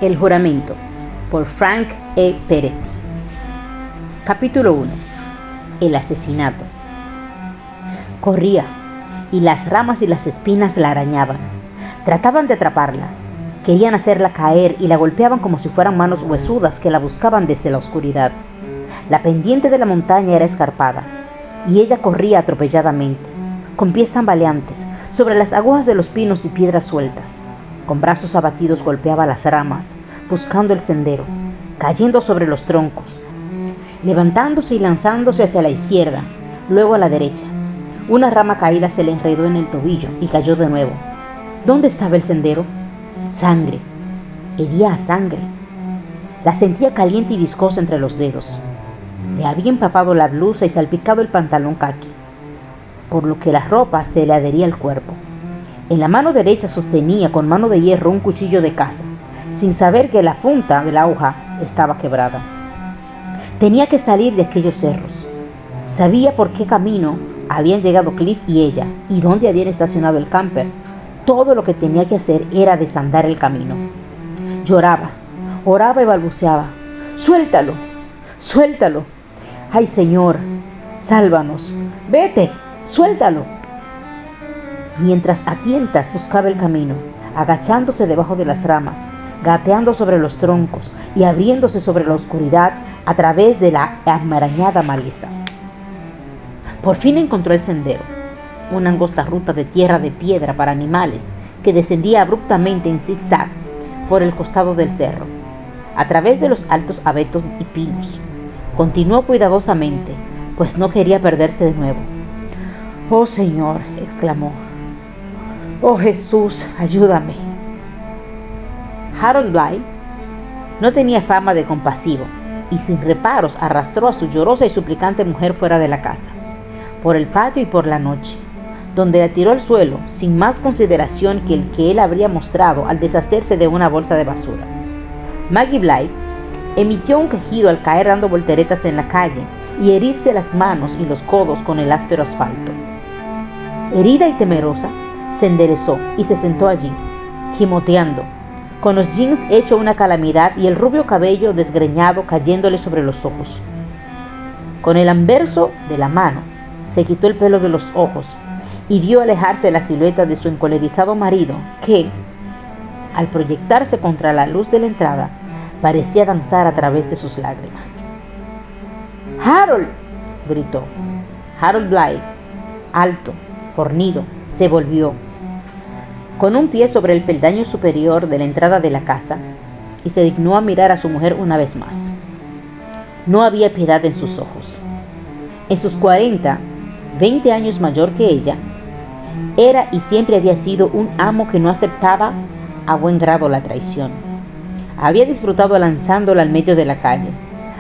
El juramento, por Frank E. Peretti. Capítulo 1. El asesinato. Corría, y las ramas y las espinas la arañaban. Trataban de atraparla. Querían hacerla caer y la golpeaban como si fueran manos huesudas que la buscaban desde la oscuridad. La pendiente de la montaña era escarpada, y ella corría atropelladamente, con pies tambaleantes, sobre las agujas de los pinos y piedras sueltas. Con brazos abatidos golpeaba las ramas, buscando el sendero, cayendo sobre los troncos, levantándose y lanzándose hacia la izquierda, luego a la derecha. Una rama caída se le enredó en el tobillo y cayó de nuevo. ¿Dónde estaba el sendero? Sangre. Hedía a sangre. La sentía caliente y viscosa entre los dedos. Le había empapado la blusa y salpicado el pantalón caqui, por lo que la ropa se le adhería al cuerpo. En la mano derecha sostenía con mano de hierro un cuchillo de caza, sin saber que la punta de la hoja estaba quebrada. Tenía que salir de aquellos cerros. Sabía por qué camino habían llegado Cliff y ella, y dónde habían estacionado el camper. Todo lo que tenía que hacer era desandar el camino. Lloraba, oraba y balbuceaba: ¡Suéltalo! ¡Suéltalo! ¡Ay, Señor! ¡Sálvanos! ¡Vete! ¡Suéltalo! Mientras a tientas buscaba el camino, agachándose debajo de las ramas, gateando sobre los troncos y abriéndose sobre la oscuridad a través de la enmarañada maleza. Por fin encontró el sendero, una angosta ruta de tierra de piedra para animales que descendía abruptamente en zigzag por el costado del cerro, a través de los altos abetos y pinos. Continuó cuidadosamente, pues no quería perderse de nuevo. «Oh Señor», exclamó. «Oh Jesús, ayúdame». Harold Bly no tenía fama de compasivo y sin reparos arrastró a su llorosa y suplicante mujer fuera de la casa, por el patio y por la noche, donde la tiró al suelo sin más consideración que el que él habría mostrado al deshacerse de una bolsa de basura. Maggie Bly emitió un quejido al caer dando volteretas en la calle y herirse las manos y los codos con el áspero asfalto. Herida y temerosa, se enderezó y se sentó allí, gimoteando, con los jeans hecho una calamidad y el rubio cabello desgreñado cayéndole sobre los ojos. Con el anverso de la mano se quitó el pelo de los ojos y vio alejarse la silueta de su encolerizado marido que, al proyectarse contra la luz de la entrada, parecía danzar a través de sus lágrimas. «¡Harold!», gritó. Harold Bly, alto, fornido, se volvió, con un pie sobre el peldaño superior de la entrada de la casa, y se dignó a mirar a su mujer una vez más. No había piedad en sus ojos. En sus 20 años mayor que ella, era y siempre había sido un amo que no aceptaba a buen grado la traición. Había disfrutado lanzándola al medio de la calle.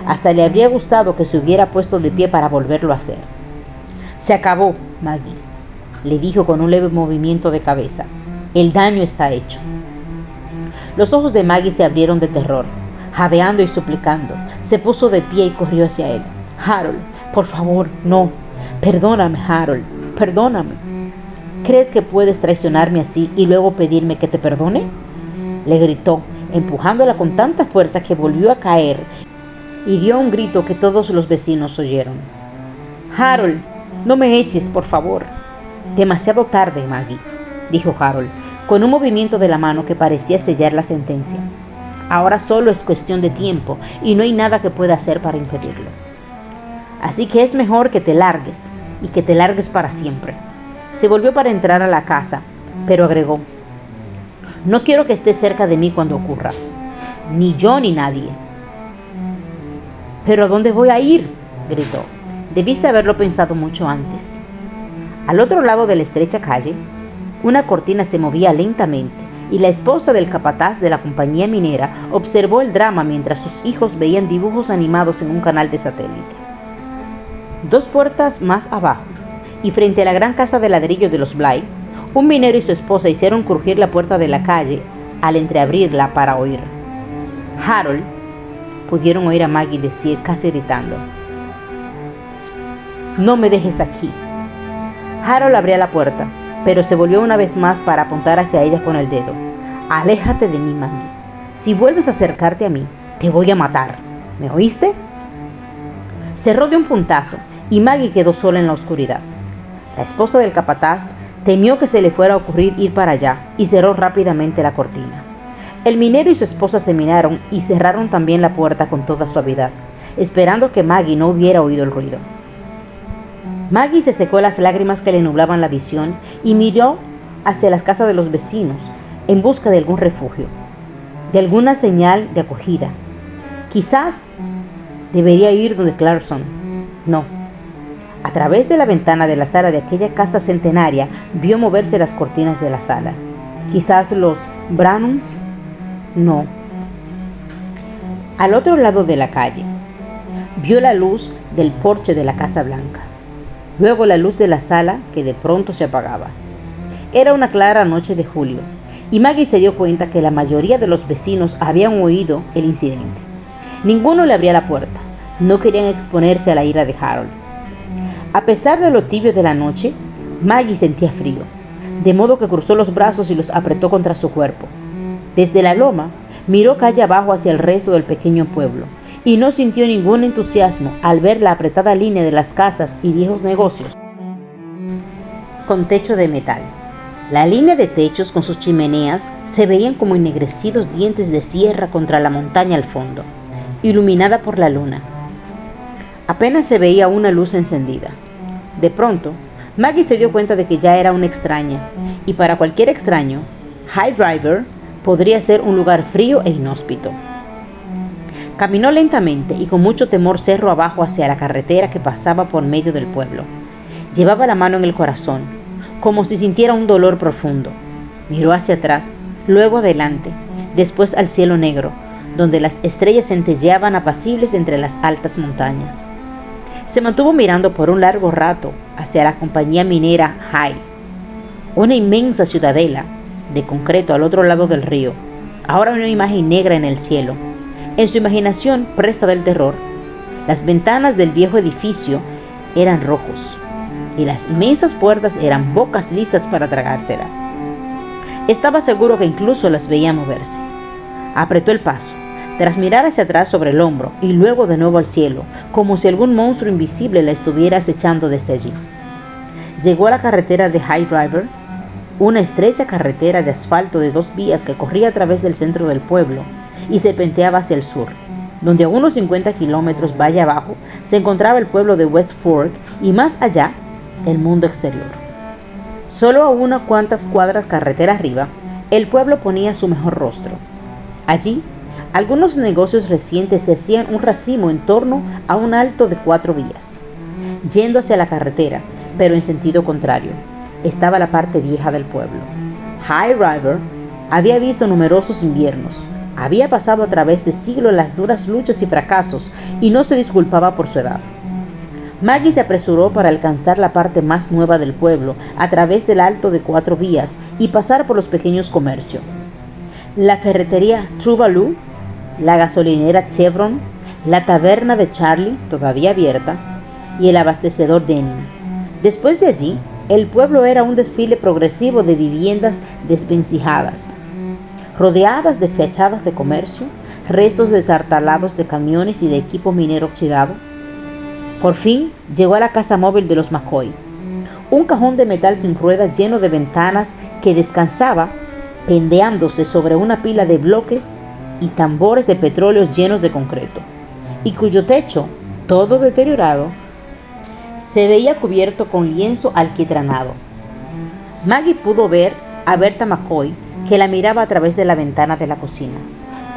Hasta le habría gustado que se hubiera puesto de pie para volverlo a hacer. «Se acabó, Maggie», le dijo con un leve movimiento de cabeza. «El daño está hecho». Los ojos de Maggie se abrieron de terror. Jadeando y suplicando, se puso de pie y corrió hacia él. «Harold, por favor, no. Perdóname, Harold, perdóname. ¿Crees que puedes traicionarme así y luego pedirme que te perdone?», le gritó, empujándola con tanta fuerza que volvió a caer y dio un grito que todos los vecinos oyeron. «Harold, no me eches, por favor». «Demasiado tarde, Maggie», dijo Harold, con un movimiento de la mano que parecía sellar la sentencia. «Ahora solo es cuestión de tiempo y no hay nada que pueda hacer para impedirlo. Así que es mejor que te largues, y que te largues para siempre». Se volvió para entrar a la casa, pero agregó: «No quiero que estés cerca de mí cuando ocurra. Ni yo ni nadie». «¿Pero a dónde voy a ir?», gritó. «Debiste haberlo pensado mucho antes». Al otro lado de la estrecha calle, una cortina se movía lentamente y la esposa del capataz de la compañía minera observó el drama mientras sus hijos veían dibujos animados en un canal de satélite. 2 puertas más abajo, y frente a la gran casa de ladrillo de los Bly, un minero y su esposa hicieron crujir la puerta de la calle al entreabrirla para oír. «Harold», pudieron oír a Maggie decir, casi gritando. «No me dejes aquí». Harold abría la puerta, pero se volvió una vez más para apuntar hacia ella con el dedo. «Aléjate de mí, Maggie. Si vuelves a acercarte a mí, te voy a matar. ¿Me oíste? Cerró de un puntazo y Maggie quedó sola en la oscuridad. La esposa del capataz temió que se le fuera a ocurrir ir para allá y cerró rápidamente la cortina. El minero y su esposa se miraron y cerraron también la puerta con toda suavidad, esperando que Maggie no hubiera oído el ruido. Maggie se secó las lágrimas que le nublaban la visión y miró hacia las casas de los vecinos en busca de algún refugio, de alguna señal de acogida. Quizás debería ir donde Clarkson. No. A través de la ventana de la sala de aquella casa centenaria vio moverse las cortinas de la sala. Quizás los Brannons. No. Al otro lado de la calle vio la luz del porche de la Casa Blanca, luego la luz de la sala que de pronto se apagaba. Era una clara noche de julio y Maggie se dio cuenta que la mayoría de los vecinos habían oído el incidente. Ninguno le abría la puerta, no querían exponerse a la ira de Harold. A pesar de lo tibio de la noche, Maggie sentía frío, de modo que cruzó los brazos y los apretó contra su cuerpo. Desde la loma, miró calle abajo hacia el resto del pequeño pueblo y no sintió ningún entusiasmo al ver la apretada línea de las casas y viejos negocios con techo de metal. La línea de techos con sus chimeneas se veían como ennegrecidos dientes de sierra contra la montaña al fondo, iluminada por la luna. Apenas se veía una luz encendida. De pronto, Maggie se dio cuenta de que ya era una extraña, y para cualquier extraño, High Driver podría ser un lugar frío e inhóspito. Caminó lentamente y con mucho temor cerro abajo hacia la carretera que pasaba por medio del pueblo. Llevaba la mano en el corazón, como si sintiera un dolor profundo. Miró hacia atrás, luego adelante, después al cielo negro, donde las estrellas centelleaban apacibles entre las altas montañas. Se mantuvo mirando por un largo rato hacia la compañía minera High, una inmensa ciudadela de concreto al otro lado del río, ahora una imagen negra en el cielo. En su imaginación presa del terror, las ventanas del viejo edificio eran rojos y las inmensas puertas eran bocas listas para tragársela. Estaba seguro que incluso las veía moverse. Apretó el paso, tras mirar hacia atrás sobre el hombro y luego de nuevo al cielo, como si algún monstruo invisible la estuviera acechando desde allí. Llegó a la carretera de High Driver, una estrecha carretera de asfalto de 2 vías que corría a través del centro del pueblo y serpenteaba hacia el sur, donde a unos 50 kilómetros valle abajo se encontraba el pueblo de West Fork y más allá el mundo exterior. Solo a unas cuantas cuadras carretera arriba, el pueblo ponía su mejor rostro. Allí, algunos negocios recientes se hacían un racimo en torno a un alto de 4 vías. Yendo hacia la carretera, pero en sentido contrario, estaba la parte vieja del pueblo. High River había visto numerosos inviernos, había pasado a través de siglos las duras luchas y fracasos y no se disculpaba por su edad. Maggie se apresuró para alcanzar la parte más nueva del pueblo a través del alto de 4 vías y pasar por los pequeños comercios. La ferretería Troubadour, la gasolinera Chevron, la taberna de Charlie, todavía abierta, y el abastecedor Denning. Después de allí, el pueblo era un desfile progresivo de viviendas desvencijadas, rodeadas de fachadas de comercio, restos destartalados de camiones y de equipo minero oxidado. Por fin llegó a la casa móvil de los McCoy, un cajón de metal sin ruedas lleno de ventanas que descansaba pendeándose sobre una pila de bloques y tambores de petróleo llenos de concreto, y cuyo techo, todo deteriorado, se veía cubierto con lienzo alquitranado. Maggie pudo ver a Berta McCoy, que la miraba a través de la ventana de la cocina.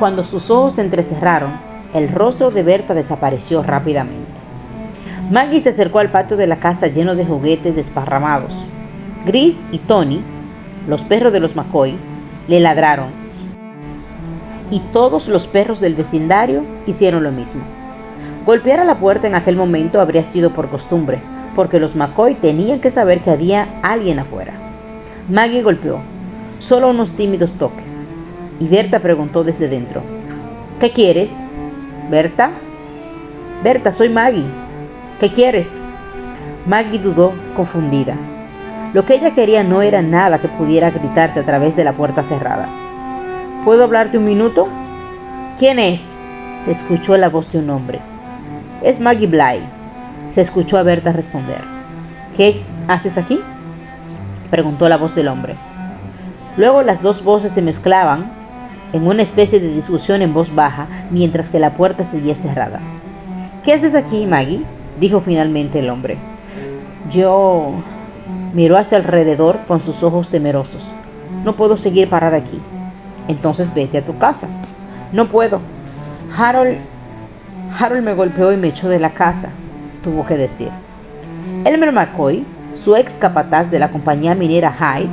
Cuando sus ojos se entrecerraron, el rostro de Berta desapareció rápidamente. Maggie se acercó al patio de la casa lleno de juguetes desparramados. Gris y Tony, los perros de los McCoy, le ladraron, y todos los perros del vecindario hicieron lo mismo. Golpear a la puerta en aquel momento habría sido por costumbre, porque los McCoy tenían que saber que había alguien afuera. Maggie golpeó, solo unos tímidos toques, y Berta preguntó desde dentro: ¿Qué quieres? ¿Berta? Berta, soy Maggie. ¿Qué quieres? Maggie dudó, confundida. Lo que ella quería no era nada que pudiera gritarse a través de la puerta cerrada. ¿Puedo hablarte un minuto? ¿Quién es? Se escuchó la voz de un hombre. Es Maggie Bly, se escuchó a Berta responder. ¿Qué haces aquí?, preguntó la voz del hombre. Luego las dos voces se mezclaban en una especie de discusión en voz baja mientras que la puerta seguía cerrada. ¿Qué haces aquí, Maggie?, dijo finalmente el hombre. Yo... miró hacia alrededor con sus ojos temerosos. No puedo seguir parada aquí. Entonces vete a tu casa. No puedo. Harold me golpeó y me echó de la casa, tuvo que decir. Elmer McCoy, su ex capataz de la compañía minera Hyde,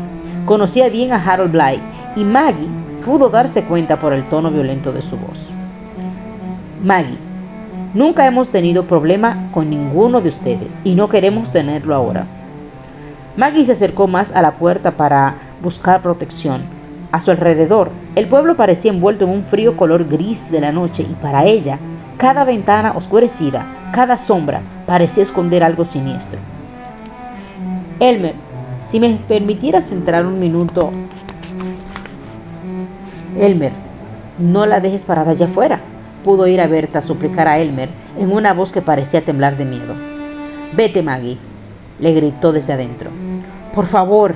conocía bien a Harold Bly y Maggie pudo darse cuenta por el tono violento de su voz. Maggie, nunca hemos tenido problema con ninguno de ustedes y no queremos tenerlo ahora. Maggie se acercó más a la puerta para buscar protección. A su alrededor, el pueblo parecía envuelto en un frío color gris de la noche y para ella, cada ventana oscurecida, cada sombra, parecía esconder algo siniestro. Elmer, si me permitieras entrar un minuto. Elmer, no la dejes parada allá afuera, pudo oír a Berta suplicar a Elmer en una voz que parecía temblar de miedo. Vete, Maggie, le gritó desde adentro. Por favor,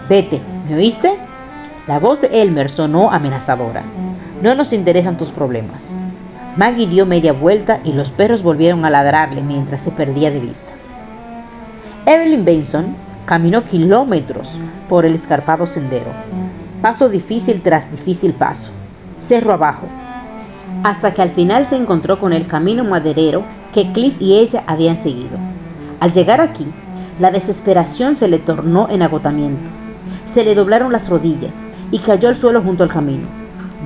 vete, ¿me oíste? La voz de Elmer sonó amenazadora. No nos interesan tus problemas. Maggie dio media vuelta y los perros volvieron a ladrarle mientras se perdía de vista. Evelyn Benson caminó kilómetros por el escarpado sendero, paso difícil tras difícil paso, cerro abajo, hasta que al final se encontró con el camino maderero que Cliff y ella habían seguido. Al llegar aquí, la desesperación se le tornó en agotamiento. Se le doblaron las rodillas y cayó al suelo junto al camino,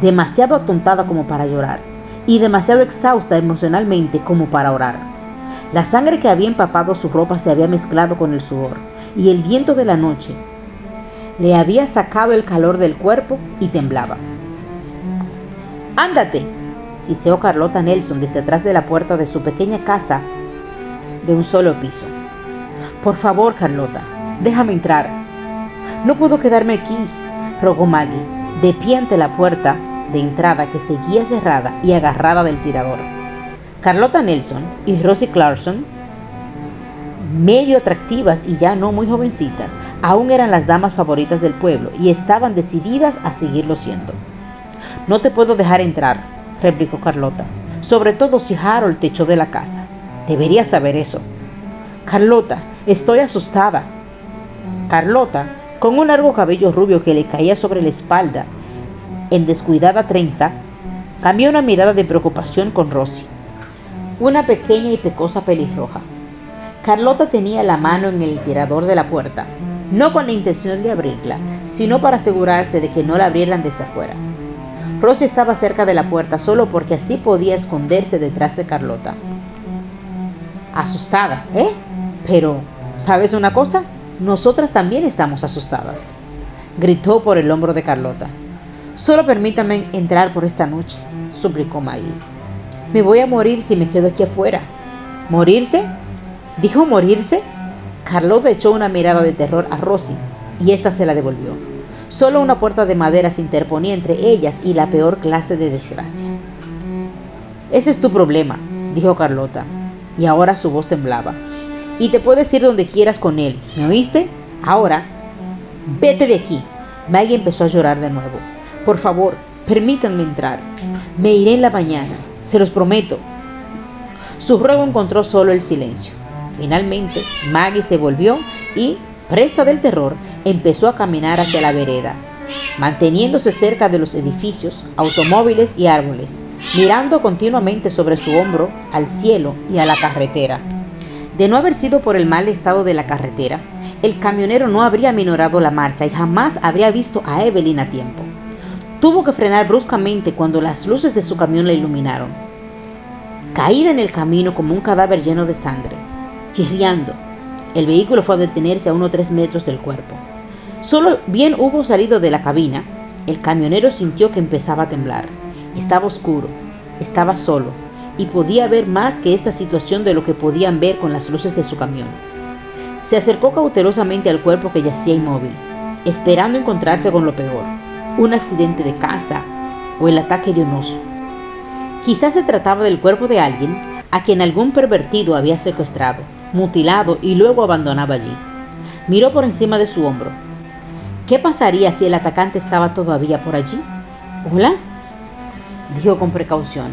demasiado atontada como para llorar y demasiado exhausta emocionalmente como para orar. La sangre que había empapado su ropa se había mezclado con el sudor y el viento de la noche le había sacado el calor del cuerpo y temblaba. ¡Ándate!, siseó Carlota Nelson desde atrás de la puerta de su pequeña casa de un solo piso. Por favor, Carlota, déjame entrar. No puedo quedarme aquí, rogó Maggie, de pie ante la puerta de entrada que seguía cerrada y agarrada del tirador. Carlota Nelson y Rosie Clarkson, medio atractivas y ya no muy jovencitas, aún eran las damas favoritas del pueblo y estaban decididas a seguirlo siendo. No te puedo dejar entrar, replicó Carlota, sobre todo si Harold te echó de la casa. Deberías saber eso. Carlota, estoy asustada. Carlota, con un largo cabello rubio que le caía sobre la espalda en descuidada trenza, cambió una mirada de preocupación con Rosie, una pequeña y pecosa pelirroja. Carlota tenía la mano en el tirador de la puerta, no con la intención de abrirla, sino para asegurarse de que no la abrieran desde afuera. Rosie estaba cerca de la puerta solo porque así podía esconderse detrás de Carlota. Asustada, ¿eh? Pero, ¿sabes una cosa? Nosotras también estamos asustadas, gritó por el hombro de Carlota. Solo permítame entrar por esta noche, suplicó Maggie. Me voy a morir si me quedo aquí afuera. ¿Morirse? ¿Dijo morirse? Carlota echó una mirada de terror a Rosie y ésta se la devolvió. Solo una puerta de madera se interponía entre ellas y la peor clase de desgracia. Ese es tu problema, dijo Carlota, y ahora su voz temblaba. Y te puedes ir donde quieras con él, ¿me oíste? Ahora, vete de aquí. Maggie empezó a llorar de nuevo. Por favor, permítanme entrar. Me iré en la mañana, se los prometo. Su ruego encontró solo el silencio. Finalmente, Maggie se volvió y, presa del terror, empezó a caminar hacia la vereda, manteniéndose cerca de los edificios, automóviles y árboles, mirando continuamente sobre su hombro al cielo y a la carretera. De no haber sido por el mal estado de la carretera, el camionero no habría aminorado la marcha y jamás habría visto a Evelyn a tiempo. Tuvo que frenar bruscamente cuando las luces de su camión la iluminaron. Caída en el camino como un cadáver lleno de sangre, chirriando, el vehículo fue a detenerse a unos 3 metros del cuerpo. Solo bien hubo salido de la cabina, el camionero sintió que empezaba a temblar. Estaba oscuro, estaba solo, y podía ver más que esta situación de lo que podían ver con las luces de su camión. Se acercó cautelosamente al cuerpo que yacía inmóvil, esperando encontrarse con lo peor, un accidente de caza o el ataque de un oso. Quizás se trataba del cuerpo de alguien a quien algún pervertido había secuestrado, mutilado y luego abandonado allí. Miró por encima de su hombro. ¿Qué pasaría si el atacante estaba todavía por allí? ¿Hola?, dijo con precaución.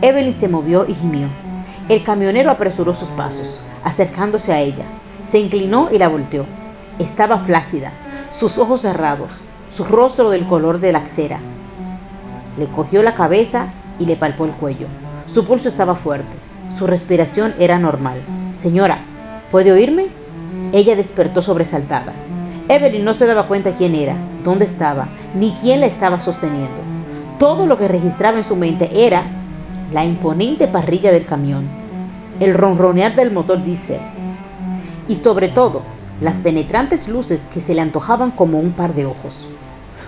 Evelyn se movió y gimió. El camionero apresuró sus pasos, acercándose a ella. Se inclinó y la volteó. Estaba flácida, sus ojos cerrados, su rostro del color de la cera. Le cogió la cabeza y le palpó el cuello. Su pulso estaba fuerte, su respiración era normal. Señora, ¿puede oírme? Ella despertó sobresaltada. Evelyn no se daba cuenta quién era, dónde estaba, ni quién la estaba sosteniendo. Todo lo que registraba en su mente era la imponente parrilla del camión, el ronronear del motor diésel y sobre todo las penetrantes luces que se le antojaban como un par de ojos.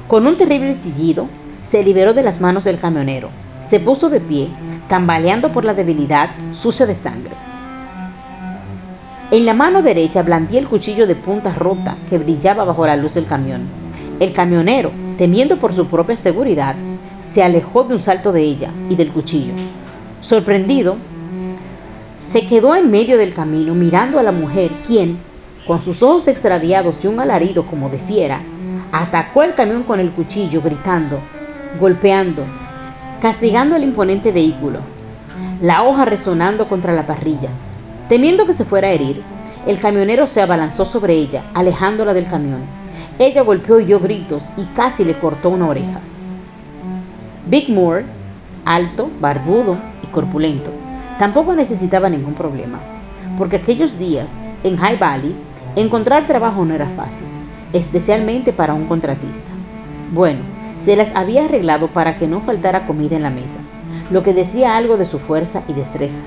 Con un terrible chillido, se liberó de las manos del camionero. Se puso de pie, tambaleando por la debilidad, sucia de sangre. En la mano derecha blandía el cuchillo de punta rota que brillaba bajo la luz del camión. El camionero, temiendo por su propia seguridad, se alejó de un salto de ella y del cuchillo. Sorprendido, se quedó en medio del camino mirando a la mujer, quien, con sus ojos extraviados y un alarido como de fiera, atacó el camión con el cuchillo, gritando, golpeando, castigando el imponente vehículo, la hoja resonando contra la parrilla. Temiendo que se fuera a herir, el camionero se abalanzó sobre ella, alejándola del camión. Ella golpeó y dio gritos y casi le cortó una oreja. Vic Moore, alto, barbudo y corpulento, tampoco necesitaba ningún problema, porque aquellos días, en High Valley, encontrar trabajo no era fácil, especialmente para un contratista. Bueno, se las había arreglado para que no faltara comida en la mesa, lo que decía algo de su fuerza y destreza.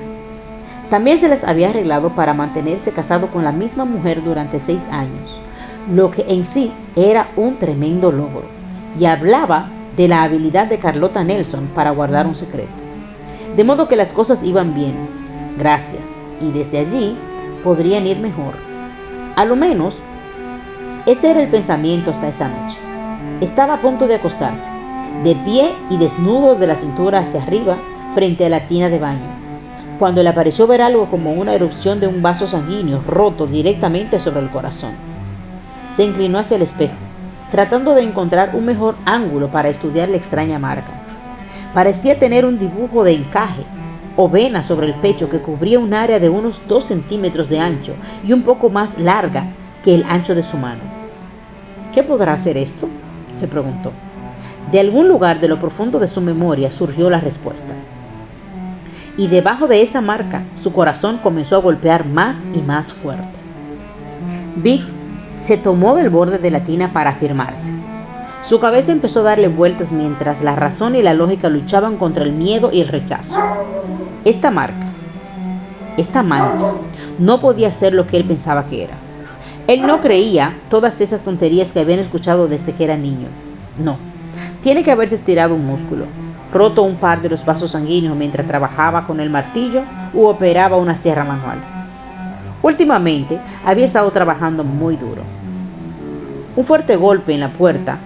También se las había arreglado para mantenerse casado con la misma mujer durante 6 años, lo que en sí era un tremendo logro, y hablaba de la habilidad de Carlota Nelson para guardar un secreto. De modo que las cosas iban bien, gracias, y desde allí podrían ir mejor. A lo menos, ese era el pensamiento hasta esa noche. Estaba a punto de acostarse, de pie y desnudo de la cintura hacia arriba, frente a la tina de baño, cuando le pareció ver algo como una erupción de un vaso sanguíneo roto directamente sobre el corazón. Se inclinó hacia el espejo, tratando de encontrar un mejor ángulo para estudiar la extraña marca. Parecía tener un dibujo de encaje o vena sobre el pecho que cubría un área de unos 2 centímetros de ancho y un poco más larga que el ancho de su mano. ¿Qué podrá ser esto?, se preguntó. De algún lugar de lo profundo de su memoria surgió la respuesta. Y debajo de esa marca, su corazón comenzó a golpear más y más fuerte. Vic se tomó del borde de la tina para afirmarse. Su cabeza empezó a darle vueltas mientras la razón y la lógica luchaban contra el miedo y el rechazo. Esta marca, esta mancha, no podía ser lo que él pensaba que era. Él no creía todas esas tonterías que habían escuchado desde que era niño. No, tiene que haberse estirado un músculo, roto un par de los vasos sanguíneos mientras trabajaba con el martillo u operaba una sierra manual. Últimamente había estado trabajando muy duro. Un fuerte golpe en la puerta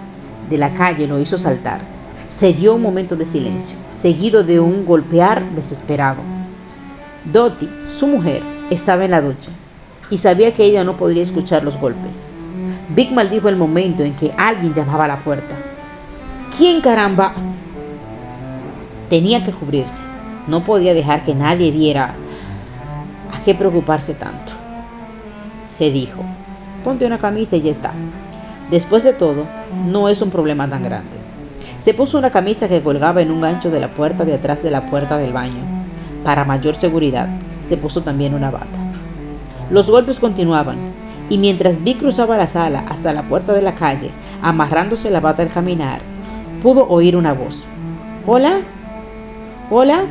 de la calle lo hizo saltar. Se dio un momento de silencio, seguido de un golpear desesperado. Dottie, su mujer, estaba en la ducha y sabía que ella no podría escuchar los golpes. Vic maldijo el momento en que alguien llamaba a la puerta. ¿Quién caramba? Tenía que cubrirse. No podía dejar que nadie viera. ¿A qué preocuparse tanto?, se dijo. Ponte una camisa y ya está. Después de todo, no es un problema tan grande. Se puso una camisa que colgaba en un gancho de la puerta de atrás de la puerta del baño. Para mayor seguridad, se puso también una bata. Los golpes continuaban, y mientras Vic cruzaba la sala hasta la puerta de la calle, amarrándose la bata al caminar, pudo oír una voz. ¿Hola? ¿Hola?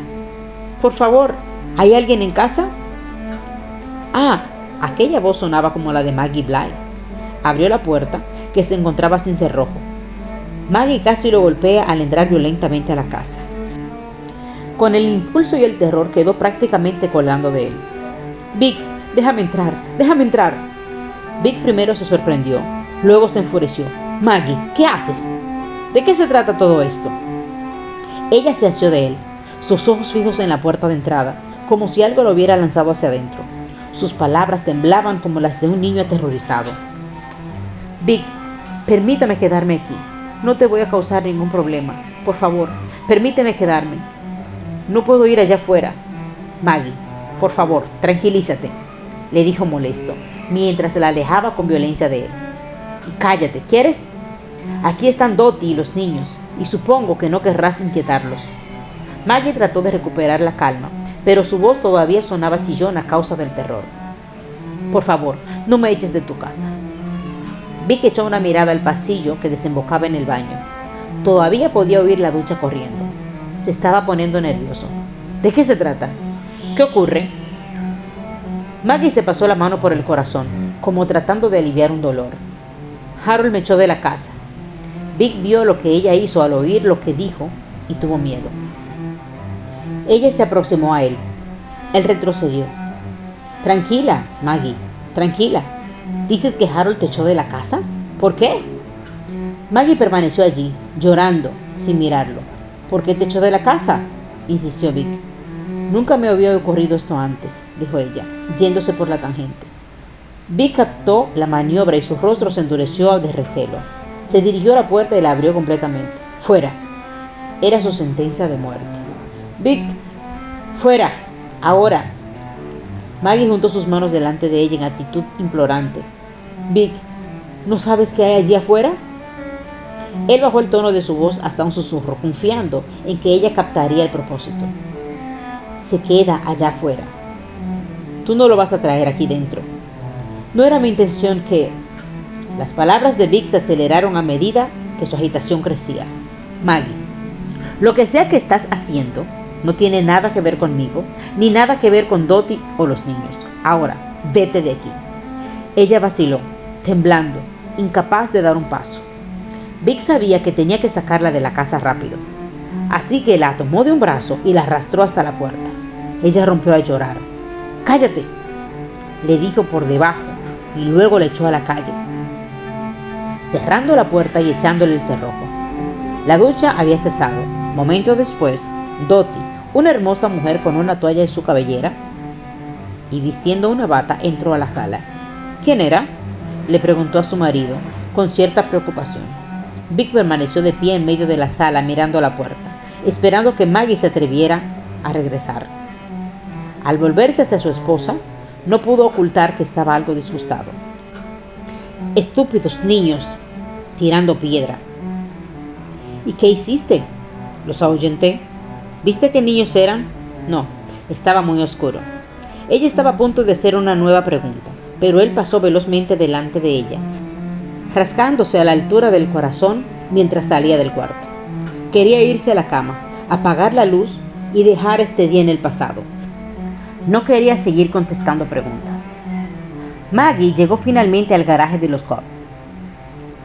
Por favor, ¿hay alguien en casa? Ah, aquella voz sonaba como la de Maggie Bly. Abrió la puerta, que se encontraba sin cerrojo. Maggie casi lo golpea al entrar violentamente a la casa. Con el impulso y el terror quedó prácticamente colgando de él. Vic, déjame entrar, déjame entrar. Vic primero se sorprendió, luego se enfureció. Maggie, ¿qué haces? ¿De qué se trata todo esto? Ella se asió de él. sus ojos fijos en la puerta de entrada, como si algo lo hubiera lanzado hacia adentro. Sus palabras temblaban como las de un niño aterrorizado. Vic, permítame quedarme aquí. No te voy a causar ningún problema. Por favor, permíteme quedarme. No puedo ir allá afuera. Maggie, por favor, tranquilízate, le dijo molesto, mientras la alejaba con violencia de él. Y cállate, ¿quieres? Aquí están Dottie y los niños, y supongo que no querrás inquietarlos. Maggie trató de recuperar la calma, pero su voz todavía sonaba chillona a causa del terror. Por favor, no me eches de tu casa. Vic echó una mirada al pasillo que desembocaba en el baño. Todavía podía oír la ducha corriendo. Se estaba poniendo nervioso. ¿De qué se trata? ¿Qué ocurre? Maggie se pasó la mano por el corazón, como tratando de aliviar un dolor. Harold me echó de la casa. Vic vio lo que ella hizo al oír lo que dijo y tuvo miedo. Ella se aproximó a él. Él retrocedió. Tranquila, Maggie, tranquila. ¿Dices que Harold te echó de la casa? ¿Por qué? Maggie permaneció allí, llorando, sin mirarlo. ¿Por qué te echó de la casa?, insistió Vic. Nunca me había ocurrido esto antes, dijo ella, yéndose por la tangente. Vic captó la maniobra y su rostro se endureció de recelo. Se dirigió a la puerta y la abrió completamente. ¡Fuera! Era su sentencia de muerte. Vic, fuera, ahora. Maggie juntó sus manos delante de ella en actitud implorante. Vic, ¿no sabes qué hay allí afuera? Él bajó el tono de su voz hasta un susurro, confiando en que ella captaría el propósito. Se queda allá afuera. Tú no lo vas a traer aquí dentro. No era mi intención que... Las palabras de Vic se aceleraron a medida que su agitación crecía. Maggie, lo que sea que estás haciendo no tiene nada que ver conmigo, ni nada que ver con Dottie o los niños. Ahora, vete de aquí. Ella vaciló, temblando, incapaz de dar un paso. Vic sabía que tenía que sacarla de la casa rápido, así que la tomó de un brazo y la arrastró hasta la puerta. Ella rompió a llorar. ¡Cállate!, le dijo por debajo, y luego le echó a la calle, cerrando la puerta y echándole el cerrojo. La ducha había cesado. Momentos después, Dottie, una hermosa mujer con una toalla en su cabellera y vistiendo una bata, entró a la sala. ¿Quién era?, le preguntó a su marido, con cierta preocupación. Vic permaneció de pie en medio de la sala mirando a la puerta, esperando que Maggie se atreviera a regresar. Al volverse hacia su esposa, no pudo ocultar que estaba algo disgustado. Estúpidos niños, tirando piedra. ¿Y qué hiciste? Los ahuyenté. ¿Viste qué niños eran? No, estaba muy oscuro. Ella estaba a punto de hacer una nueva pregunta, pero él pasó velozmente delante de ella, rascándose a la altura del corazón mientras salía del cuarto. Quería irse a la cama, apagar la luz y dejar este día en el pasado. No quería seguir contestando preguntas. Maggie llegó finalmente al garaje de los Cobb.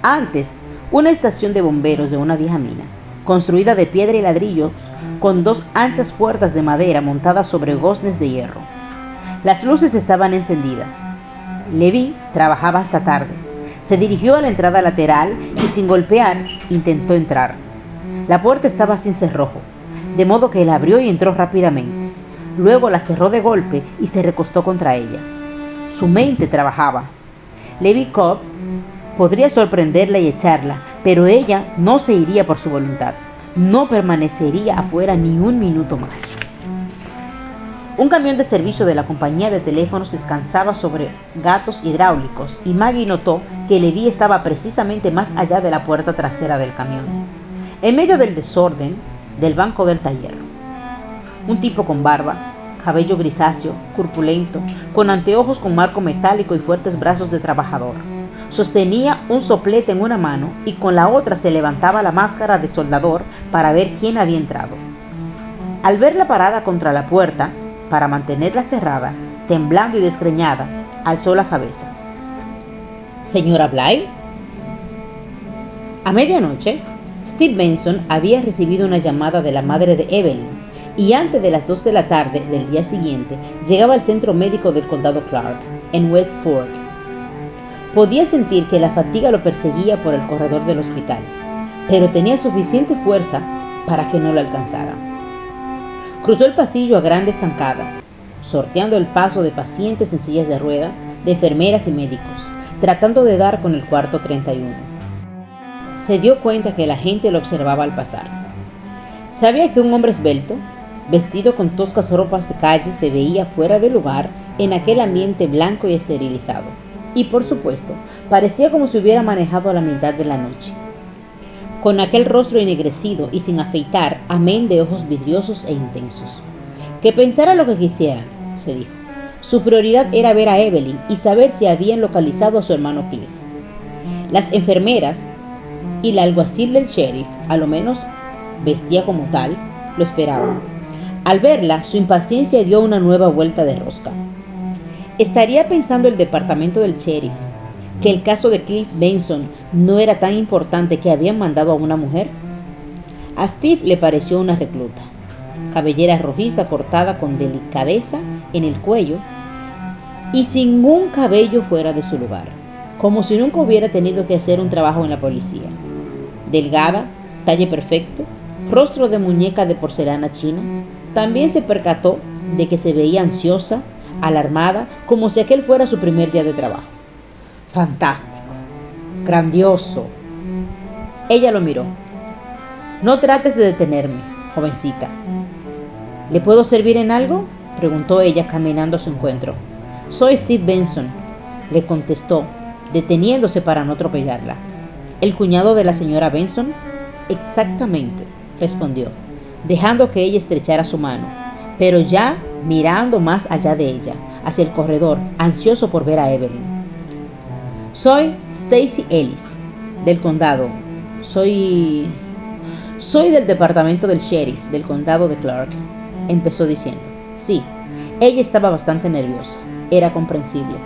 Antes, una estación de bomberos de una vieja mina, construida de piedra y ladrillos, con dos anchas puertas de madera montadas sobre goznes de hierro. Las luces estaban encendidas. Levi trabajaba hasta tarde. Se dirigió a la entrada lateral y sin golpear intentó entrar. La puerta estaba sin cerrojo, de modo que la abrió y entró rápidamente. Luego la cerró de golpe y se recostó contra ella. Su mente trabajaba. Levi Cobb podría sorprenderla y echarla, pero ella no se iría por su voluntad. No permanecería afuera ni un minuto más. Un camión de servicio de la compañía de teléfonos descansaba sobre gatos hidráulicos y Maggie notó que Levi estaba precisamente más allá de la puerta trasera del camión, en medio del desorden del banco del taller. Un tipo con barba, cabello grisáceo, corpulento, con anteojos con marco metálico y fuertes brazos de trabajador. Sostenía un soplete en una mano y con la otra se levantaba la máscara de soldador para ver quién había entrado. Al verla parada contra la puerta, para mantenerla cerrada, temblando y desgreñada, alzó la cabeza. ¿Señora Bly? A medianoche, Steve Benson había recibido una llamada de la madre de Evelyn, y antes de las 2 de la tarde del día siguiente llegaba al centro médico del condado Clark, en West Fork. Podía sentir que la fatiga lo perseguía por el corredor del hospital, pero tenía suficiente fuerza para que no lo alcanzara. Cruzó el pasillo a grandes zancadas, sorteando el paso de pacientes en sillas de ruedas, de enfermeras y médicos, tratando de dar con el cuarto 31. Se dio cuenta que la gente lo observaba al pasar. Sabía que un hombre esbelto, vestido con toscas ropas de calle, se veía fuera de lugar en aquel ambiente blanco y esterilizado. Y por supuesto, parecía como si hubiera manejado a la mitad de la noche. Con aquel rostro ennegrecido y sin afeitar, amén de ojos vidriosos e intensos. Que pensara lo que quisieran, se dijo. Su prioridad era ver a Evelyn y saber si habían localizado a su hermano Cliff. Las enfermeras y la alguacil del sheriff, a lo menos vestía como tal, lo esperaban. Al verla, su impaciencia dio una nueva vuelta de rosca. ¿Estaría pensando el departamento del sheriff que el caso de Cliff Benson no era tan importante que habían mandado a una mujer? A Steve le pareció una recluta, cabellera rojiza cortada con delicadeza en el cuello y sin un cabello fuera de su lugar, como si nunca hubiera tenido que hacer un trabajo en la policía. Delgada, talle perfecto, rostro de muñeca de porcelana china. También se percató de que se veía ansiosa, alarmada, como si aquel fuera su primer día de trabajo. Fantástico, grandioso. Ella lo miró. No trates de detenerme, jovencita. ¿Le puedo servir en algo?, preguntó ella caminando a su encuentro. Soy Steve Benson, le contestó, deteniéndose para no atropellarla. ¿El cuñado de la señora Benson? Exactamente, respondió, dejando que ella estrechara su mano, pero ya mirando más allá de ella, hacia el corredor, ansioso por ver a Evelyn. Soy Stacy Ellis, del condado. Soy del departamento del sheriff del condado de Clark, empezó diciendo. Sí, ella estaba bastante nerviosa. Era comprensible.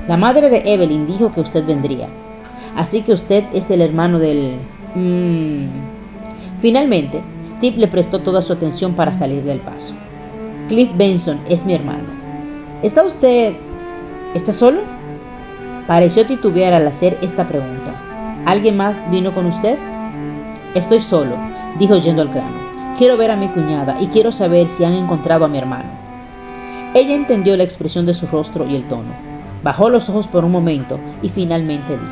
La madre de Evelyn dijo que usted vendría. Así que usted es el hermano del... Finalmente, Steve le prestó toda su atención para salir del paso. Cliff Benson es mi hermano. ¿Está solo? Pareció titubear al hacer esta pregunta. ¿Alguien más vino con usted? Estoy solo, dijo yendo al grano. Quiero ver a mi cuñada y quiero saber si han encontrado a mi hermano. Ella entendió la expresión de su rostro y el tono. Bajó los ojos por un momento y finalmente dijo: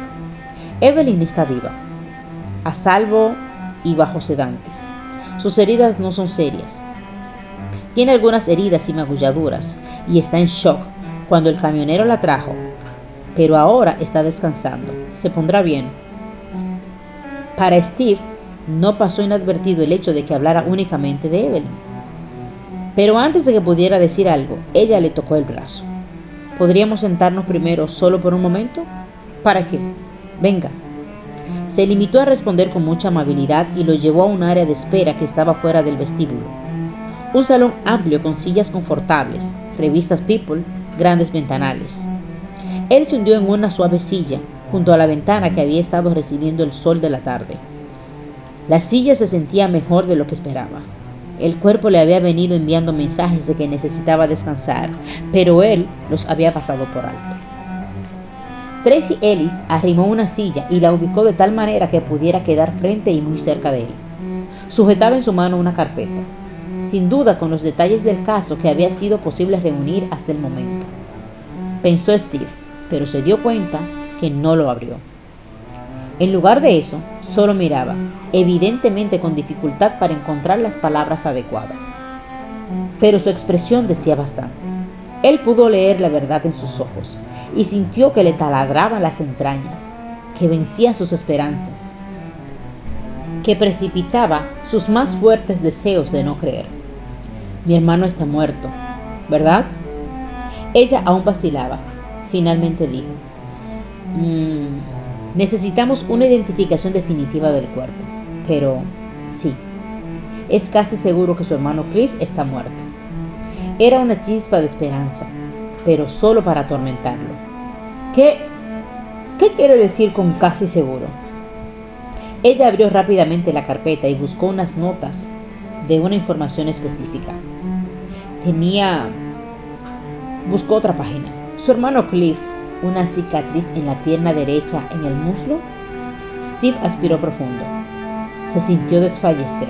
Evelyn está viva, a salvo y bajo sedantes. Sus heridas no son serias. Tiene algunas heridas y magulladuras y está en shock cuando el camionero la trajo, pero ahora está descansando. Se pondrá bien. Para Steve no pasó inadvertido el hecho de que hablara únicamente de Evelyn. Pero antes de que pudiera decir algo, ella le tocó el brazo. ¿Podríamos sentarnos primero solo por un momento? ¿Para qué? Venga. Se limitó a responder con mucha amabilidad y lo llevó a un área de espera que estaba fuera del vestíbulo. Un salón amplio con sillas confortables, revistas People, grandes ventanales. Él se hundió en una suave silla, junto a la ventana que había estado recibiendo el sol de la tarde. La silla se sentía mejor de lo que esperaba. El cuerpo le había venido enviando mensajes de que necesitaba descansar, pero él los había pasado por alto. Tracy Ellis arrimó una silla y la ubicó de tal manera que pudiera quedar frente y muy cerca de él. Sujetaba en su mano una carpeta, sin duda con los detalles del caso que había sido posible reunir hasta el momento. Pensó Steve, pero se dio cuenta que no lo abrió. En lugar de eso, solo miraba, evidentemente con dificultad para encontrar las palabras adecuadas. Pero su expresión decía bastante. Él pudo leer la verdad en sus ojos y sintió que le taladraban las entrañas, que vencía sus esperanzas, que precipitaba sus más fuertes deseos de no creer. Mi hermano está muerto, ¿verdad? Ella aún vacilaba. Finalmente dijo: necesitamos una identificación definitiva del cuerpo, pero sí, es casi seguro que su hermano Cliff está muerto. Era una chispa de esperanza, pero solo para atormentarlo. ¿Qué quiere decir con casi seguro? Ella abrió rápidamente la carpeta y buscó unas notas de una información específica. Buscó otra página. Su hermano Cliff, una cicatriz en la pierna derecha en el muslo. Steve aspiró profundo. Se sintió desfallecer.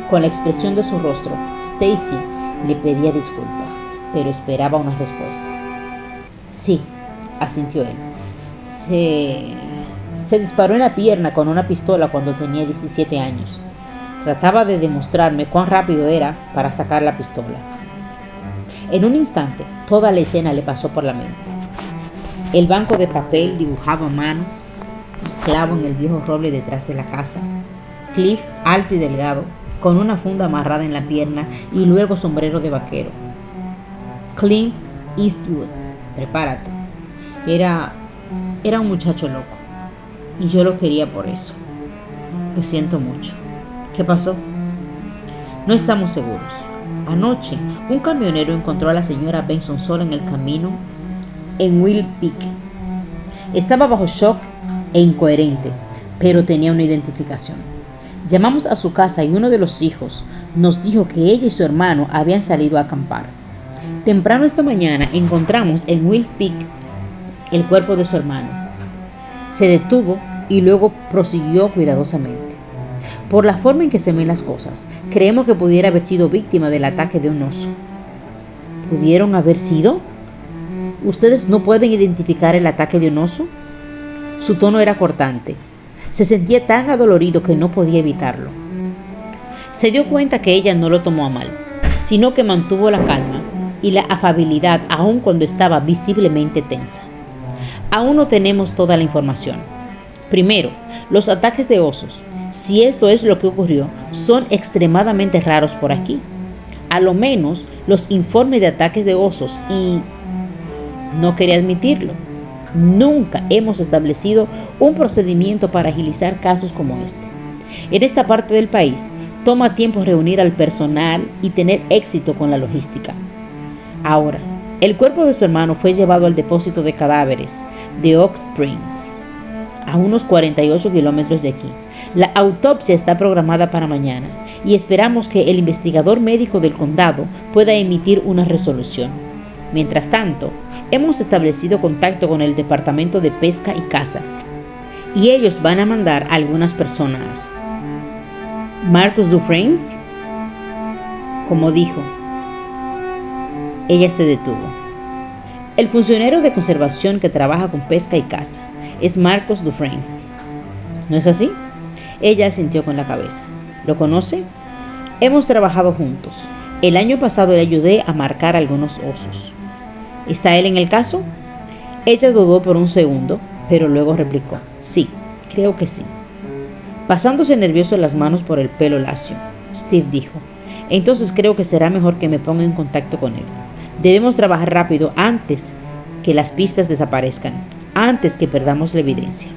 Con la expresión de su rostro, Stacy Le pedía disculpas, pero esperaba una respuesta. Sí, asintió él. Se disparó en la pierna con una pistola cuando tenía 17 años. Trataba de demostrarme cuán rápido era para sacar la pistola. En un instante, toda la escena le pasó por la mente. El banco de papel dibujado a mano, el clavo en el viejo roble detrás de la casa, Cliff alto y delgado, con una funda amarrada en la pierna y luego sombrero de vaquero. Clint Eastwood, prepárate. Era un muchacho loco y yo lo quería por eso. Lo siento mucho. ¿Qué pasó? No estamos seguros. Anoche, un camionero encontró a la señora Benson sola en el camino en Will Peak. Estaba bajo shock e incoherente, pero tenía una identificación. Llamamos a su casa y uno de los hijos nos dijo que ella y su hermano habían salido a acampar. Temprano esta mañana encontramos en Will Peak el cuerpo de su hermano. Se detuvo y luego prosiguió cuidadosamente. Por la forma en que se ven las cosas, creemos que pudiera haber sido víctima del ataque de un oso. ¿Pudieron haber sido? ¿Ustedes no pueden identificar el ataque de un oso? Su tono era cortante. Se sentía tan adolorido que no podía evitarlo. Se dio cuenta que ella no lo tomó a mal, sino que mantuvo la calma y la afabilidad aun cuando estaba visiblemente tensa. Aún no tenemos toda la información. Primero, los ataques de osos, si esto es lo que ocurrió, son extremadamente raros por aquí. A lo menos los informes de ataques de osos y... no quería admitirlo. Nunca hemos establecido un procedimiento para agilizar casos como este. En esta parte del país, toma tiempo reunir al personal y tener éxito con la logística. Ahora, el cuerpo de su hermano fue llevado al depósito de cadáveres de Oak Springs, a unos 48 kilómetros de aquí. La autopsia está programada para mañana y esperamos que el investigador médico del condado pueda emitir una resolución. Mientras tanto, hemos establecido contacto con el Departamento de Pesca y Caza y ellos van a mandar a algunas personas. Marcus Dufresne, como dijo. Ella se detuvo. El funcionario de conservación que trabaja con pesca y caza es Marcus Dufresne. ¿No es así? Ella asintió con la cabeza. ¿Lo conoce? Hemos trabajado juntos. El año pasado le ayudé a marcar algunos osos. ¿Está él en el caso? Ella dudó por un segundo, pero luego replicó. Sí, creo que sí. Pasándose nervioso las manos por el pelo lacio, Steve dijo. Entonces creo que será mejor que me ponga en contacto con él. Debemos trabajar rápido antes que las pistas desaparezcan, antes que perdamos la evidencia.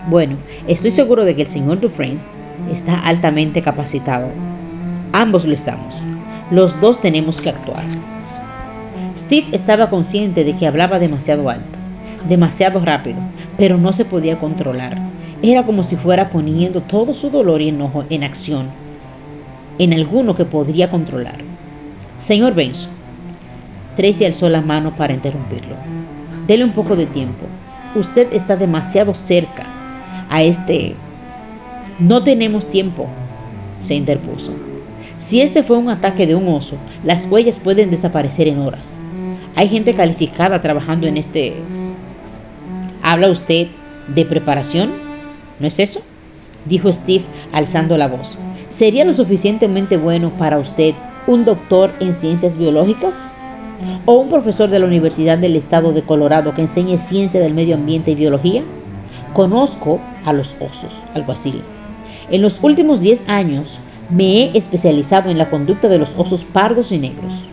Bueno, estoy seguro de que el señor Dufresne está altamente capacitado. Ambos lo estamos. Los dos tenemos que actuar. Steve estaba consciente de que hablaba demasiado alto, demasiado rápido, pero no se podía controlar. Era como si fuera poniendo todo su dolor y enojo en acción, en alguno que podría controlar. Señor Benson, Tracy alzó la mano para interrumpirlo. Dele un poco de tiempo. Usted está demasiado cerca a este... No tenemos tiempo, se interpuso. Si este fue un ataque de un oso, las huellas pueden desaparecer en horas. Hay gente calificada trabajando en este... ¿Habla usted de preparación? ¿No es eso?, dijo Steve alzando la voz. ¿Sería lo suficientemente bueno para usted un doctor en ciencias biológicas? ¿O un profesor de la Universidad del Estado de Colorado que enseñe ciencia del medio ambiente y biología? Conozco a los osos, algo así. En los últimos 10 años me he especializado en la conducta de los osos pardos y negros.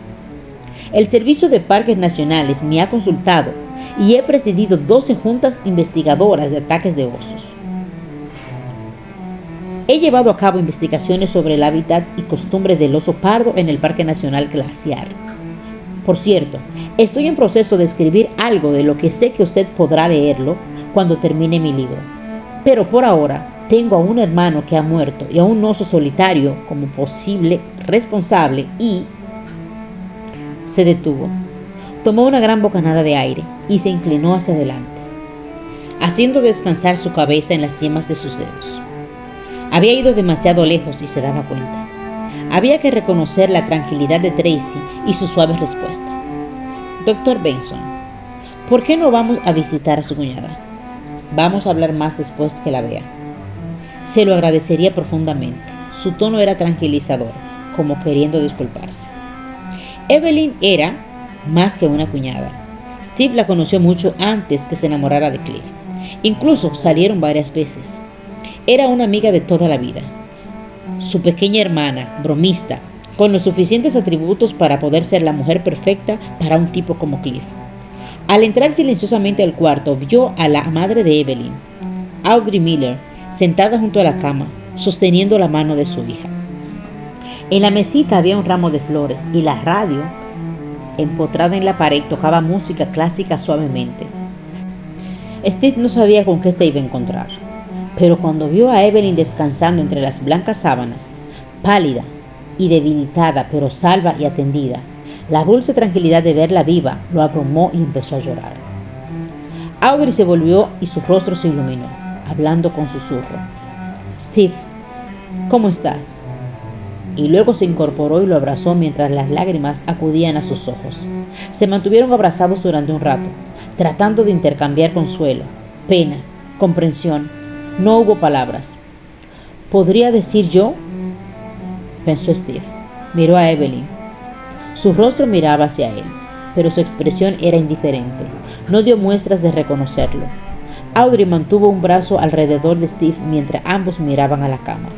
El Servicio de Parques Nacionales me ha consultado y he presidido 12 juntas investigadoras de ataques de osos. He llevado a cabo investigaciones sobre el hábitat y costumbres del oso pardo en el Parque Nacional Glaciar. Por cierto, estoy en proceso de escribir algo de lo que sé que usted podrá leerlo cuando termine mi libro. Pero por ahora, tengo a un hermano que ha muerto y a un oso solitario como posible responsable y... Se detuvo, tomó una gran bocanada de aire y se inclinó hacia adelante, haciendo descansar su cabeza en las yemas de sus dedos. Había ido demasiado lejos y se daba cuenta. Había que reconocer la tranquilidad de Tracy y su suave respuesta. Dr. Benson, ¿por qué no vamos a visitar a su cuñada? Vamos a hablar más después que la vea. Se lo agradecería profundamente. Su tono era tranquilizador, como queriendo disculparse. Evelyn era más que una cuñada. Steve la conoció mucho antes que se enamorara de Cliff. Incluso salieron varias veces. Era una amiga de toda la vida. Su pequeña hermana, bromista, con los suficientes atributos para poder ser la mujer perfecta para un tipo como Cliff. Al entrar silenciosamente al cuarto, vio a la madre de Evelyn, Audrey Miller, sentada junto a la cama, sosteniendo la mano de su hija. En la mesita había un ramo de flores y la radio, empotrada en la pared, tocaba música clásica suavemente. Steve no sabía con qué se iba a encontrar, pero cuando vio a Evelyn descansando entre las blancas sábanas, pálida y debilitada, pero salva y atendida, la dulce tranquilidad de verla viva lo abrumó y empezó a llorar. Audrey se volvió y su rostro se iluminó, hablando con susurro. Steve, ¿cómo estás? Y luego se incorporó y lo abrazó mientras las lágrimas acudían a sus ojos. Se mantuvieron abrazados durante un rato, tratando de intercambiar consuelo, pena, comprensión. No hubo palabras. ¿Podría decir yo? Pensó Steve. Miró a Evelyn. Su rostro miraba hacia él, pero su expresión era indiferente. No dio muestras de reconocerlo. Audrey mantuvo un brazo alrededor de Steve mientras ambos miraban a la cama.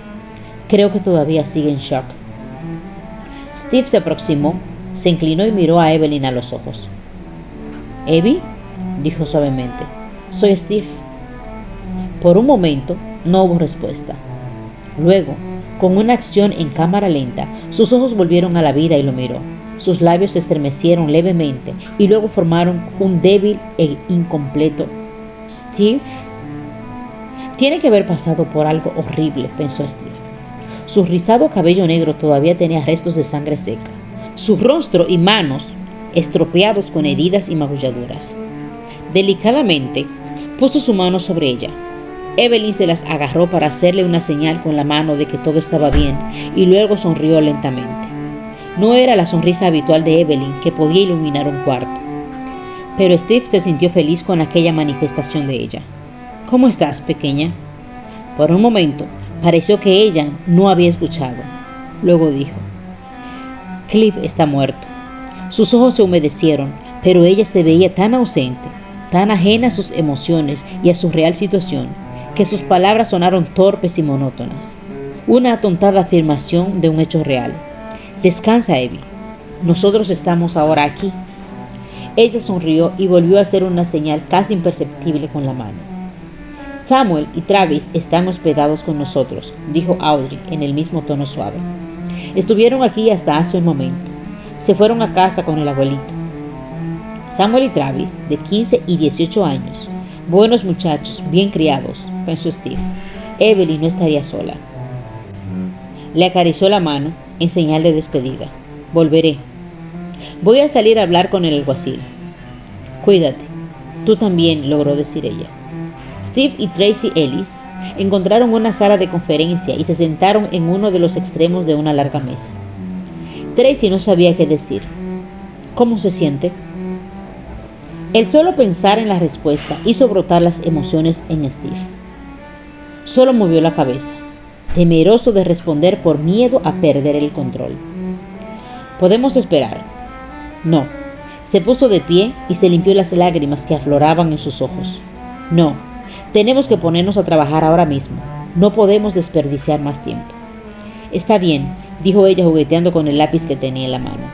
Creo que todavía sigue en shock. Steve se aproximó, se inclinó y miró a Evelyn a los ojos. ¿Evie? Dijo suavemente. Soy Steve. Por un momento no hubo respuesta. Luego, con una acción en cámara lenta, sus ojos volvieron a la vida y lo miró. Sus labios se estremecieron levemente y luego formaron un débil e incompleto Steve. Tiene que haber pasado por algo horrible, pensó Steve. Su rizado cabello negro todavía tenía restos de sangre seca. Su rostro y manos estropeados con heridas y magulladuras. Delicadamente puso su mano sobre ella. Evelyn se las agarró para hacerle una señal con la mano de que todo estaba bien y luego sonrió lentamente. No era la sonrisa habitual de Evelyn, que podía iluminar un cuarto. Pero Steve se sintió feliz con aquella manifestación de ella. ¿Cómo estás, pequeña? Por un momento pareció que ella no había escuchado. Luego dijo: Cliff está muerto. Sus ojos se humedecieron, pero ella se veía tan ausente, tan ajena a sus emociones y a su real situación, que sus palabras sonaron torpes y monótonas. Una atontada afirmación de un hecho real. Descansa, Evie. Nosotros estamos ahora aquí. Ella sonrió y volvió a hacer una señal casi imperceptible con la mano. Samuel y Travis están hospedados con nosotros, dijo Audrey en el mismo tono suave. Estuvieron aquí hasta hace un momento. Se fueron a casa con el abuelito. Samuel y Travis, de 15 y 18 años. Buenos muchachos, bien criados, pensó Steve. Evelyn no estaría sola. Le acarició la mano en señal de despedida. Volveré. Voy a salir a hablar con el alguacil. Cuídate. Tú también, logró decir ella. Steve y Tracy Ellis encontraron una sala de conferencia y se sentaron en uno de los extremos de una larga mesa. Tracy no sabía qué decir. ¿Cómo se siente? El solo pensar en la respuesta hizo brotar las emociones en Steve. Solo movió la cabeza, temeroso de responder por miedo a perder el control. ¿Podemos esperar? No. Se puso de pie y se limpió las lágrimas que afloraban en sus ojos. No. Tenemos que ponernos a trabajar ahora mismo. No podemos desperdiciar más tiempo. Está bien, dijo ella jugueteando con el lápiz que tenía en la mano.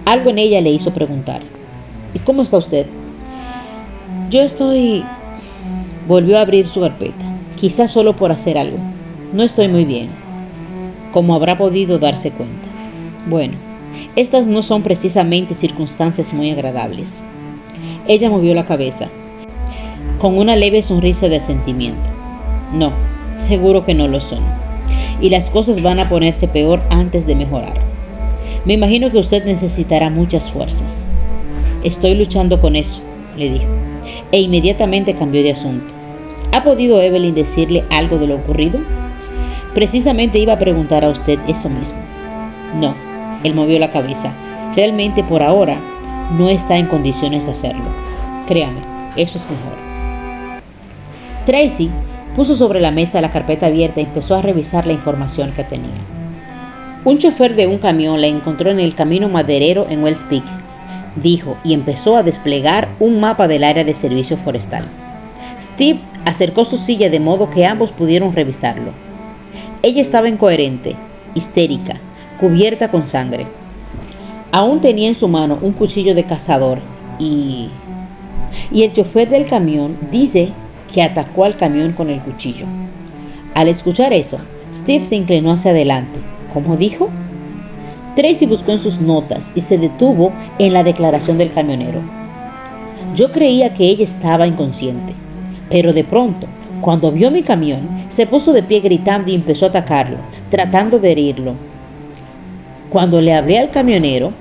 Algo en ella le hizo preguntar: ¿y cómo está usted? Yo estoy... Volvió a abrir su carpeta, quizás solo por hacer algo. No estoy muy bien, como habrá podido darse cuenta. Bueno, estas no son precisamente circunstancias muy agradables. Ella movió la cabeza, con una leve sonrisa de asentimiento. No, seguro que no lo son. Y las cosas van a ponerse peor antes de mejorar. Me imagino que usted necesitará muchas fuerzas. Estoy luchando con eso, le dijo, e inmediatamente cambió de asunto. ¿Ha podido Evelyn decirle algo de lo ocurrido? Precisamente iba a preguntar a usted eso mismo. No, él movió la cabeza. Realmente por ahora no está en condiciones de hacerlo. Créame, eso es mejor. Tracy puso sobre la mesa la carpeta abierta y empezó a revisar la información que tenía. Un chofer de un camión la encontró en el camino maderero en Wells Peak, dijo, y empezó a desplegar un mapa del área de servicio forestal. Steve acercó su silla de modo que ambos pudieron revisarlo. Ella estaba incoherente, histérica, cubierta con sangre. Aún tenía en su mano un cuchillo de cazador y el chofer del camión dice que atacó al camión con el cuchillo. Al escuchar eso, Steve se inclinó hacia adelante. ¿Cómo dijo? Tracy buscó en sus notas y se detuvo en la declaración del camionero. Yo creía que ella estaba inconsciente, pero de pronto, cuando vio mi camión, se puso de pie gritando y empezó a atacarlo, tratando de herirlo. Cuando le hablé al camionero,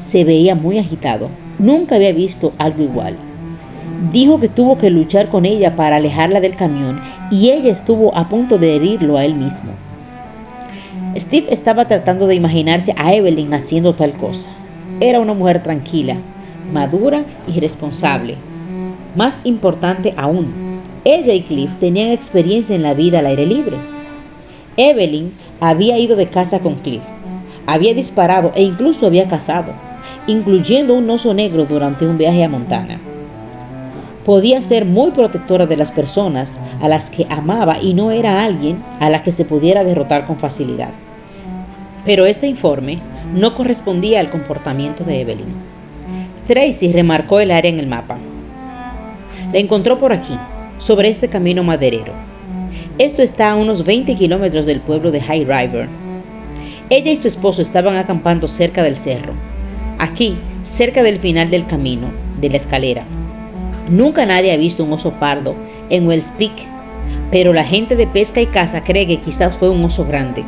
se veía muy agitado. Nunca había visto algo igual. Dijo que tuvo que luchar con ella para alejarla del camión y ella estuvo a punto de herirlo a él mismo. Steve estaba tratando de imaginarse a Evelyn haciendo tal cosa. Era una mujer tranquila, madura y responsable. Más importante aún, ella y Cliff tenían experiencia en la vida al aire libre. Evelyn había ido de caza con Cliff, había disparado e incluso había cazado, incluyendo un oso negro durante un viaje a Montana. Podía ser muy protectora de las personas a las que amaba y no era alguien a la que se pudiera derrotar con facilidad. Pero este informe no correspondía al comportamiento de Evelyn. Tracy remarcó el área en el mapa. La encontró por aquí, sobre este camino maderero. Esto está a unos 20 kilómetros del pueblo de High River. Ella y su esposo estaban acampando cerca del cerro, aquí, cerca del final del camino, de la escalera. Nunca nadie ha visto un oso pardo en Wells Peak, pero la gente de pesca y caza cree que quizás fue un oso grande,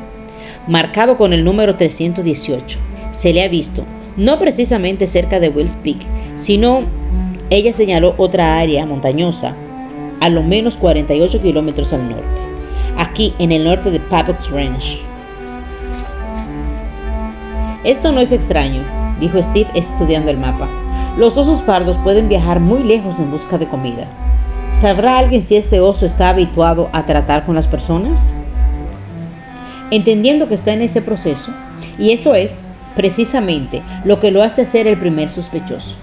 marcado con el número 318. Se le ha visto, no precisamente cerca de Wells Peak, sino, ella señaló otra área montañosa, a lo menos 48 kilómetros al norte, aquí en el norte de Pabbocks Ranch. Esto no es extraño, dijo Steve estudiando el mapa. Los osos pardos pueden viajar muy lejos en busca de comida. ¿Sabrá alguien si este oso está habituado a tratar con las personas? Entendiendo que está en ese proceso, y eso es precisamente lo que lo hace ser el primer sospechoso.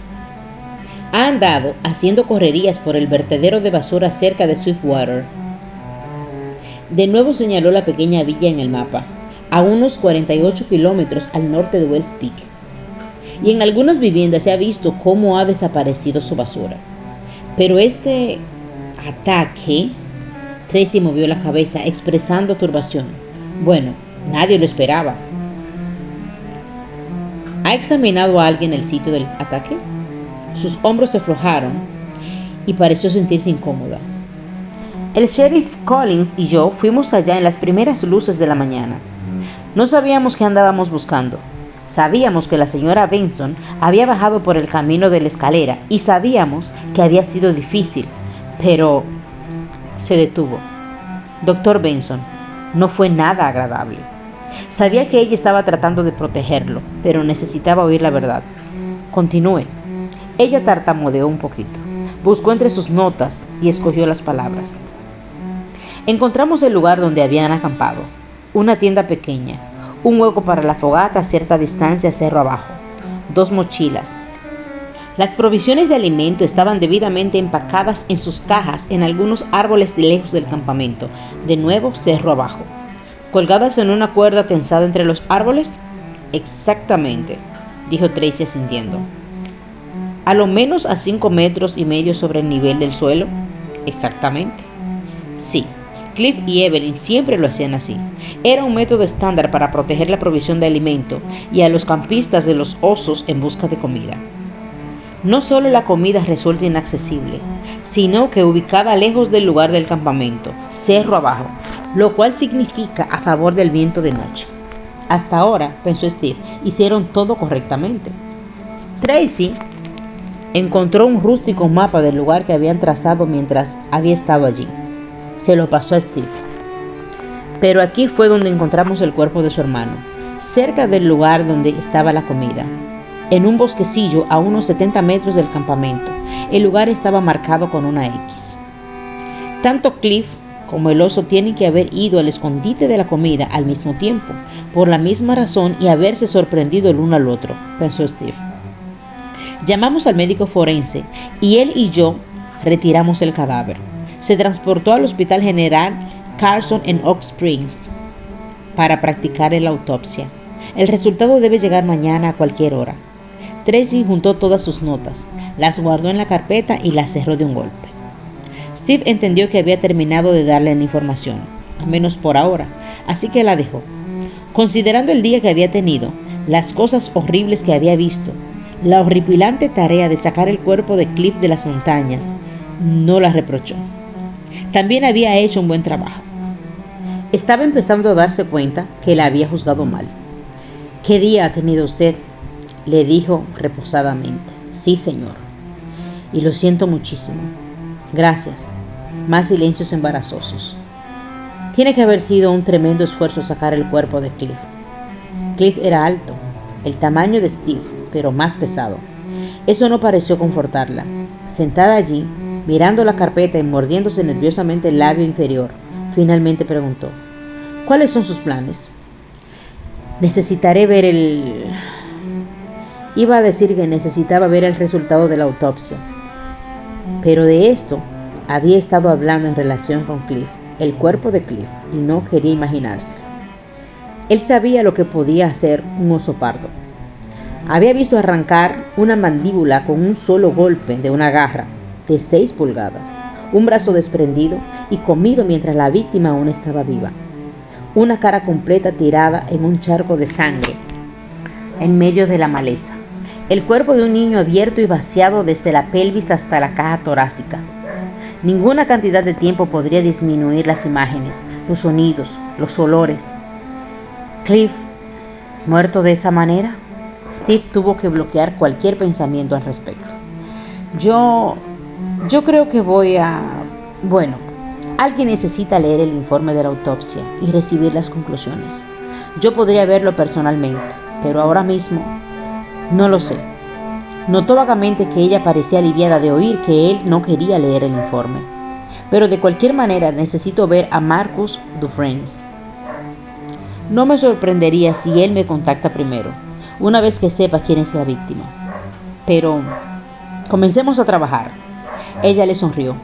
Ha andado haciendo correrías por el vertedero de basura cerca de Swiftwater. De nuevo señaló la pequeña villa en el mapa, a unos 48 kilómetros al norte de Wells Peak. Y en algunas viviendas se ha visto cómo ha desaparecido su basura. Pero este ataque, Tracy movió la cabeza expresando turbación. Bueno, nadie lo esperaba. ¿Ha examinado a alguien el sitio del ataque? Sus hombros se aflojaron y pareció sentirse incómoda. El sheriff Collins y yo fuimos allá en las primeras luces de la mañana. No sabíamos qué andábamos buscando. Sabíamos que la señora Benson había bajado por el camino de la escalera y sabíamos que había sido difícil, pero se detuvo. Dr. Benson, no fue nada agradable. Sabía que ella estaba tratando de protegerlo, pero necesitaba oír la verdad. Continúe. Ella tartamudeó un poquito. Buscó entre sus notas y escogió las palabras. Encontramos el lugar donde habían acampado. Una tienda pequeña. Un hueco para la fogata a cierta distancia cerro abajo, 2 mochilas. Las provisiones de alimento estaban debidamente empacadas en sus cajas en algunos árboles lejos del campamento, de nuevo cerro abajo. ¿Colgadas en una cuerda tensada entre los árboles? Exactamente, dijo Tracy asintiendo. ¿A lo menos a 5,5 metros sobre el nivel del suelo? Exactamente. Sí. Cliff y Evelyn siempre lo hacían así. Era un método estándar para proteger la provisión de alimento y a los campistas de los osos en busca de comida. No solo la comida resulta inaccesible, sino que ubicada lejos del lugar del campamento, cerro abajo, lo cual significa a favor del viento de noche. Hasta ahora, pensó Steve, hicieron todo correctamente. Tracy encontró un rústico mapa del lugar que habían trazado mientras había estado allí. Se lo pasó a Steve. Pero aquí fue donde encontramos el cuerpo de su hermano. cerca del lugar donde estaba la comida, en un bosquecillo a unos 70 metros del campamento. El lugar estaba marcado con una X. Tanto Cliff como el oso tienen que haber ido al escondite de la comida al mismo tiempo, por la misma razón, y haberse sorprendido el uno al otro, pensó Steve. Llamamos al médico forense y él y yo retiramos el cadáver. Se transportó al Hospital General Carson en Oak Springs para practicar la autopsia. El resultado debe llegar mañana a cualquier hora. Tracy juntó todas sus notas, las guardó en la carpeta y las cerró de un golpe. Steve entendió que había terminado de darle la información, al menos por ahora, así que la dejó. Considerando el día que había tenido, las cosas horribles que había visto, la horripilante tarea de sacar el cuerpo de Cliff de las montañas, no la reprochó. También había hecho un buen trabajo. Estaba empezando a darse cuenta que la había juzgado mal. ¿Qué día ha tenido usted?, le dijo reposadamente. Sí, señor. Y lo siento muchísimo. Gracias. Más silencios embarazosos. Tiene que haber sido un tremendo esfuerzo sacar el cuerpo de Cliff. Cliff era alto, el tamaño de Steve, pero más pesado. Eso no pareció confortarla. Sentada allí, mirando la carpeta y mordiéndose nerviosamente el labio inferior, finalmente preguntó: ¿cuáles son sus planes? Necesitaré ver el... Iba a decir que necesitaba ver el resultado de la autopsia, pero de esto había estado hablando en relación con Cliff, el cuerpo de Cliff, y no quería imaginárselo. Él sabía lo que podía hacer un oso pardo. Había visto arrancar una mandíbula con un solo golpe de una garra de 6 pulgadas, un brazo desprendido y comido mientras la víctima aún estaba viva, una cara completa tirada en un charco de sangre en medio de la maleza, el cuerpo de un niño abierto y vaciado desde la pelvis hasta la caja torácica. Ninguna cantidad de tiempo podría disminuir las imágenes, los sonidos, los olores. Cliff, muerto de esa manera. Steve tuvo que bloquear cualquier pensamiento al respecto. Yo creo que Bueno, alguien necesita leer el informe de la autopsia y recibir las conclusiones. Yo podría verlo personalmente, pero ahora mismo no lo sé. Notó vagamente que ella parecía aliviada de oír que él no quería leer el informe. Pero de cualquier manera necesito ver a Marcus Dufresne. No me sorprendería si él me contacta primero, una vez que sepa quién es la víctima. Pero comencemos a trabajar. Ella le sonrió.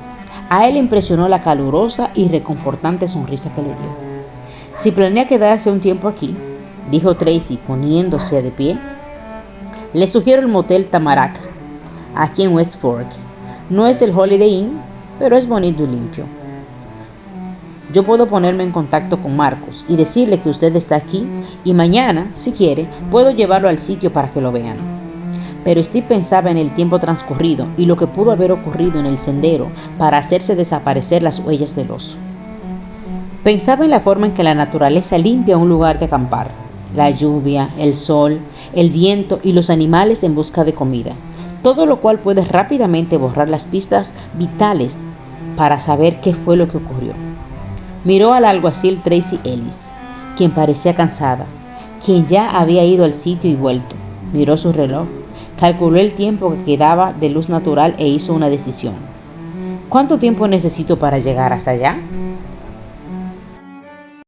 A él le impresionó la calurosa y reconfortante sonrisa que le dio. Si planea quedarse un tiempo aquí, dijo Tracy poniéndose de pie, le sugiero el motel Tamarack, aquí en West Fork. No es el Holiday Inn, pero es bonito y limpio. Yo puedo ponerme en contacto con Marcos y decirle que usted está aquí, y mañana, si quiere, puedo llevarlo al sitio para que lo vean. Pero Steve pensaba en el tiempo transcurrido y lo que pudo haber ocurrido en el sendero para hacerse desaparecer las huellas del oso. Pensaba en la forma en que la naturaleza limpia un lugar de acampar, la lluvia, el sol, el viento y los animales en busca de comida, todo lo cual puede rápidamente borrar las pistas vitales para saber qué fue lo que ocurrió. Miró al alguacil Tracy Ellis, quien parecía cansada, quien ya había ido al sitio y vuelto. Miró su reloj, calculó el tiempo que quedaba de luz natural e hizo una decisión. ¿Cuánto tiempo necesito para llegar hasta allá?